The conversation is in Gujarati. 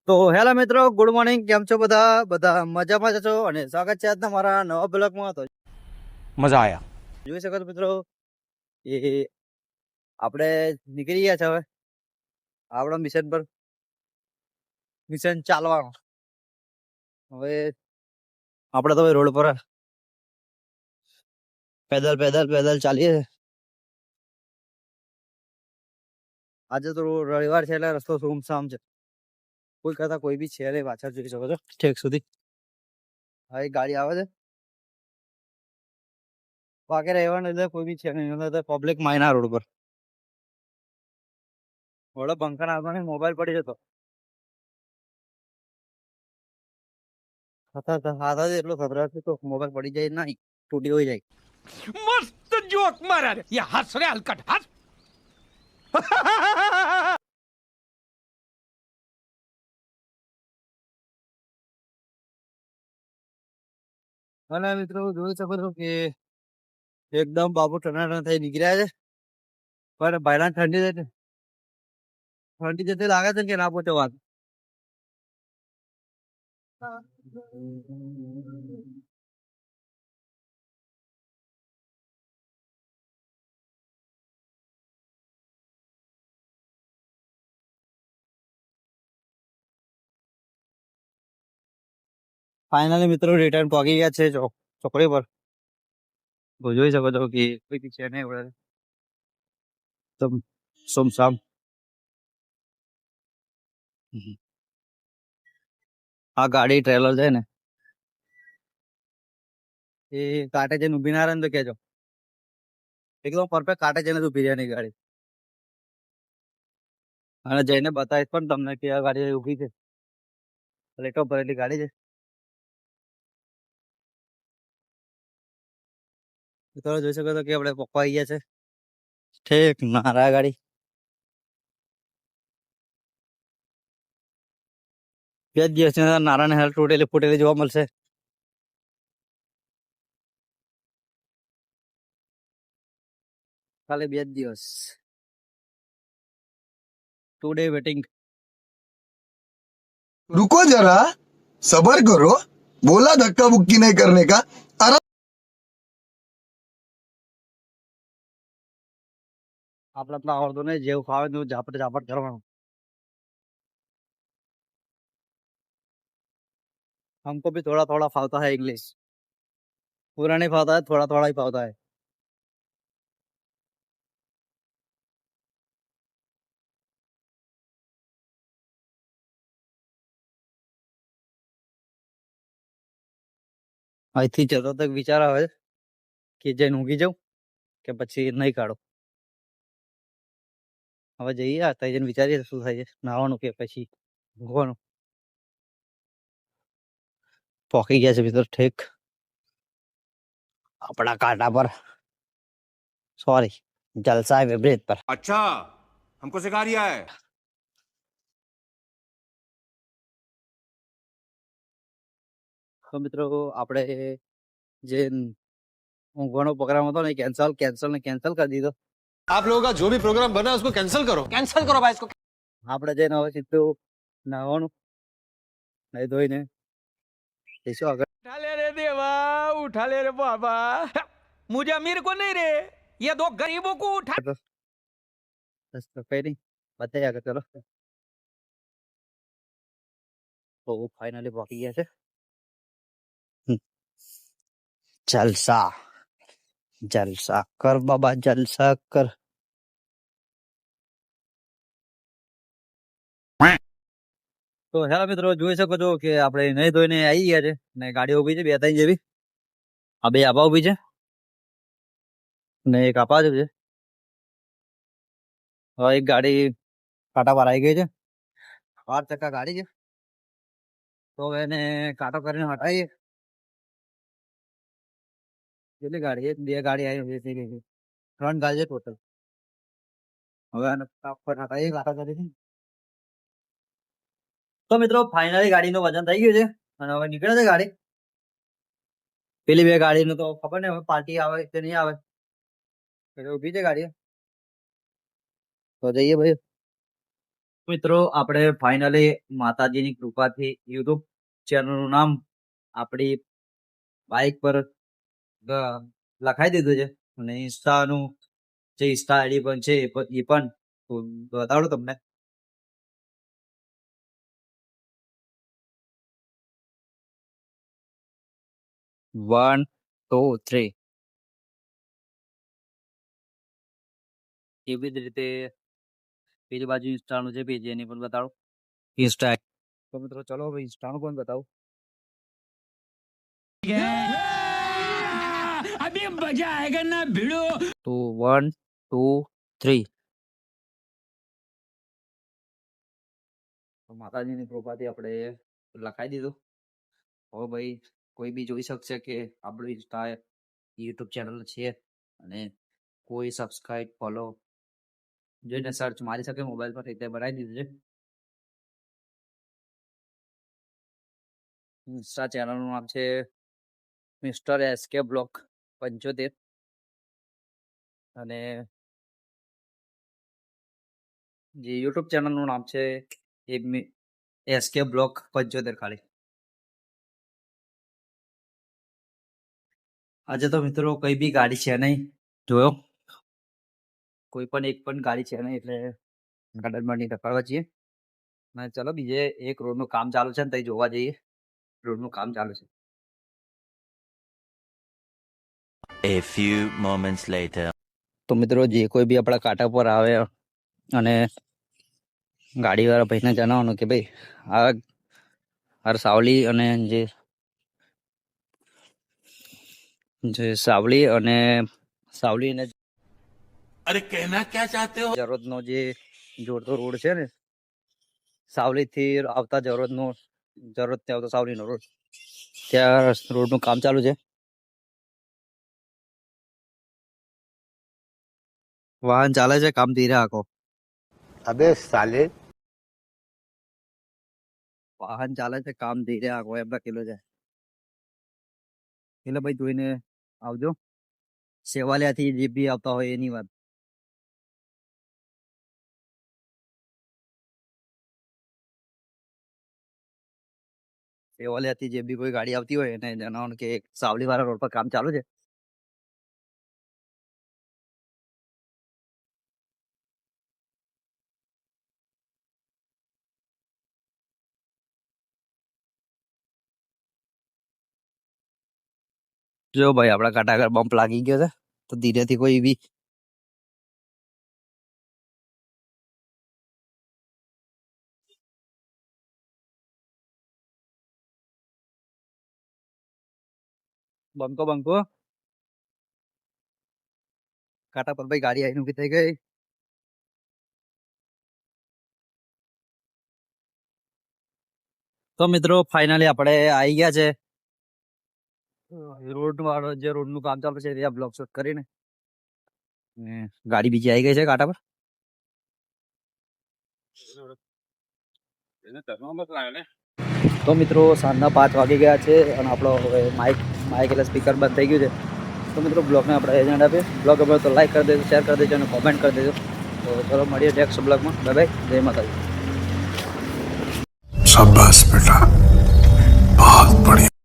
તો હેલો મિત્રો, ગુડ મોર્નિંગ. કેમ છો બધા? બધા મજામાં છો? અને સ્વાગત છે આજના મારા નવા બ્લોગમાં. તો મજા આયા. જોઈ શકો છો મિત્રો, એ આપણે નીકળી ગયા છે હવે આપણા મિશન પર. મિશન ચાલવાનું હવે. આપણે તો રોડ પર પેદલ પેદલ પેદલ ચાલીએ. આજે તો રવિવાર છે એટલે રસ્તો સુમસામ છે. કોઈ કરતા કોઈ બી છે નહીં. પાછળ જોઈ શકો છો ઠેક સુધી. હા, એક ગાડી આવે છે. બાકી રહેવાનું એટલે કોઈ બી છે નહીં. પબ્લિક માઇના રોડ પર વડો પંખા નાખવાનો મોબાઈલ પડી જતો. હાથા એટલો ખતરા છે તો મોબાઈલ પડી જાય નહીં, તૂટી હોય જાય. મસ્ત જોક મારા રે. યા હસ રે હલકટ હસ. અને મિત્રો જોઈ શકો છો કે એકદમ બાબુ ટનાટન થઈ નીકળ્યા છે. પણ ભાઈલા ઠંડી જતી લાગે છે કે ના પહોંચે વાત. ફાઇનલી મિત્રો રિટર્ન પહોંચી ગયા છે ચોકડી પર. તો જોઈ શકો છો કે કોઈ બી છે નહીં એવડે એકદમ સુમસામ. આ ગાડી ટ્રેલર છે ને એ કાંઠે જઈને ઉભી ના રહે ને તો કેજો. એકદમ પરફેક્ટ કાંઠે જઈને ઉભી રહેવાની ગાડી. અને જઈને બતાવીશ પણ તમને કે આ ગાડી ઉભી છે. લેટો ભરેલી ગાડી છે. મિત્રો જોઈ શકો છો કે આપણે પપ્પા આવી ગયા છે. ઠીક નારા ગાડી. બે જ દિવસની અંદર નારાને હેલ્થ તૂટેલી ફૂટેલી જોવા મળશે. ખાલી 2 જ દિવસ. Today waiting. रुको जरा सबर करो बोला धक्का मुक्की नहीं करने का આપણે તો આવડતું નહીં, જેવું ખાવે તેવું ઝાપટ ઝાપટ કરવાનું. हमको भी थोड़ा थोड़ा फावता है इंग्लिश. पूरा नहीं फावता है, थोड़ा थोड़ा ही फावता है. અહીંથી જતો તક વિચાર આવે કે જઈને ઊંઘી જાઉં કે પછી નહીં કાઢું. હવે જઈએ આ જઈને વિચારીએ શું થાય છે, નાવાનું કે પછી ઊંઘવાનું. પોકી ગયા છે મિત્રો ઠીક આપણા કાંટા પર. સોરી, જલસા વિપરીત પર. अच्छा हमको सिखा रिया है. તો મિત્રો આપણે જે ઊંઘવાનો પ્રોગ્રામ હતો ને કેન્સલ કરી દીધો. आप लोगों का जो भी प्रोग्राम बना उसको कैंसिल करो भाई इसको. આપણે जैन હવે સીધું નાવાનું નહીં ધોઈને જઈશું આગળ. उठा ले रे देवा, उठा ले रे बाबा. मुझे अमीर को नहीं रे, ये दो गरीबों को उठा. બસ તો કઈ નહીં, બતાવી આગળ ચલો. તો ફાઇનલી પહોંચી ગયા છે. જલસા જલસા કર બાબા, જલસા કર. તો હેલો મિત્રો જોઈ શકો છો કે આપણે નહીં ધોઈને આવી ગયા છે ને ગાડી ઉભી છે 2-3 જેવી. આ બે આબા ઉભી છે ને એક આપા છે. હવે એક ગાડી કાંટા પર આવી ગઈ છે. 12 ચક્કા ગાડી છે તો હવે એને કાંટો કરીને હટાવીએ. કેટલી ગાડી છે? 2 ગાડી આવી છે, 3 ગાડી છે ટોટલ. હવે આને હટાવીએ કાંટા કરીને. તો મિત્રો ફાઇનલી ગાડીનું વજન થઈ ગયું છે અને હવે નીકળે છે ગાડી. પેલી 2 ગાડીનું તો ખબર નહીં હવે પાર્ટી આવે કે નહીં આવે. એટલે ઊભી છે ગાડી. તો જઈએ ભાઈ. મિત્રો આપણે ફાઇનલી માતાજીની કૃપાથી યુટ્યુબ ચેનલનું નામ આપણી બાઇક પર લખાઈ દીધું છે અને ઇન્સ્ટાનું જે ઇન્સ્ટા આઈડી પણ છે એ પણ બતાડું તમને. 1 2 3 એવી જ રીતે પેલી બાજુ ઇન્સ્ટાનું છે પેજ એની પણ બતાડો. ઇન્સ્ટા તો મિત્રો ચલો હવે ઇન્સ્ટાનું પણ બતાવું. अभी मजा आएगा ना भिड़ो. તો 1 2 3 માતાજીની કૃપાથી આપણે લખાઈ દીધું. હવે ભાઈ કોઈ બી જોઈ શકશે કે આપણું ઇન્સ્ટા યુટ્યુબ ચેનલ છે અને કોઈ સબસ્ક્રાઇબ ફોલો જોઈને સર્ચ મારી શકે મોબાઈલ પર રીતે બનાવી દીધું છે. ઇન્સ્ટા ચેનલનું નામ છે મિસ્ટર એસકે બ્લોગ 75 અને જે યુટ્યુબ ચેનલનું નામ છે એ એસકે બ્લોગ 75 ખાલી. આજે તો મિત્રો કઈ બી ગાડી છે નહીં જોયો, કોઈ પણ એક પણ ગાડી છે નહીં એટલે ગાર્ડનમાં નહીં રખડવા જઈએ. અને ચલો બીજે એક રોડનું કામ ચાલુ છે ને તઈ જોવા જઈએ. રોડનું કામ ચાલુ છે. A few moments later. તો મિત્રો જે કોઈ બી આપણા કાંટા પર આવે અને ગાડીવાળા ભાઈને જણાવવાનું કે ભાઈ આ સાવલી અને જે સાવલી અને अरे कहना क्या चाहते हो? જરોદનો જે જોડતો રોડ છે ને, સાવલીથી આવતા જરોદથી આવતા સાવલીનો રોડ, ત્યાં રોડનું કામ ચાલુ છે. વાહન ચાલે છે, કામ ધીરે આખો. अबे साले વાહન ચાલે છે, કામ ધીરે આખો એમના કિલો છે. એટલે ભાઈ જોઈને આવજો. સેવાલિયાથી જે બી આવતા હોય એની વાત. સેવાલિયાથી જે બી કોઈ ગાડી આવતી હોય એને જણાવવાનું કે સાવલી વાળા રોડ પર કામ ચાલુ છે. જો ભાઈ આપડા કાંટા આગળ બમ્પ લાગી ગયો છે તો ધીરેથી કોઈ બી બંકો કાંટા પર ભાઈ ગાડી આવીને ઉભી થઈ ગઈ. તો મિત્રો ફાઇનલી આપણે આવી ગયા છે રોડ વાળો જે રોડનું કામ ચાલુ છે ત્યાં બ્લોક શૂટ કરીને ગાડી બીજી આવી ગઈ છે કાંટા પર. તો મિત્રો સાંજના 5 વાગી ગયા છે અને આપણો હવે માઇક એટલે સ્પીકર બંધ થઈ ગયું છે. તો મિત્રો બ્લોગને આપણે એજન્ટ આપીએ. બ્લોગ ગમે તો લાઈક કરી દેજો, શેર કરી દેજો અને કોમેન્ટ કરી દેજો. તો ચલો મળીએ નેક્સ્ટ બ્લોગમાં. બાય બાય, જય માતાજી. शाबाश बेटा, बहुत बढ़िया.